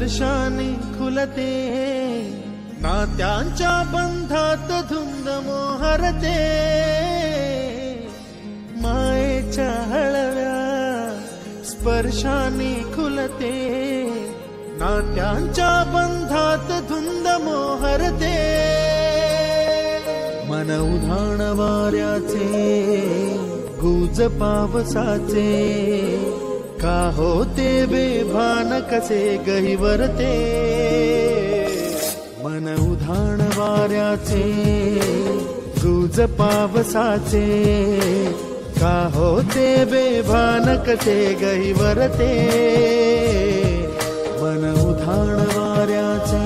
स्पर्शाने खुलते, नात्यांच्या बंधात धुंद मोहरते, मायेच्या हळव्या स्पर्शाने खुलते, नात्यांच्या बंधात धुंद मोहरते, मन उधाण वाऱ्याचे गुज पावसाचे, का होते बेभान कसे गहिवरते, मन उधाण वाऱ्याचे गुज पावसाचे, का होते बेभान कसे गहिवरते, मन उधाण वाऱ्याचे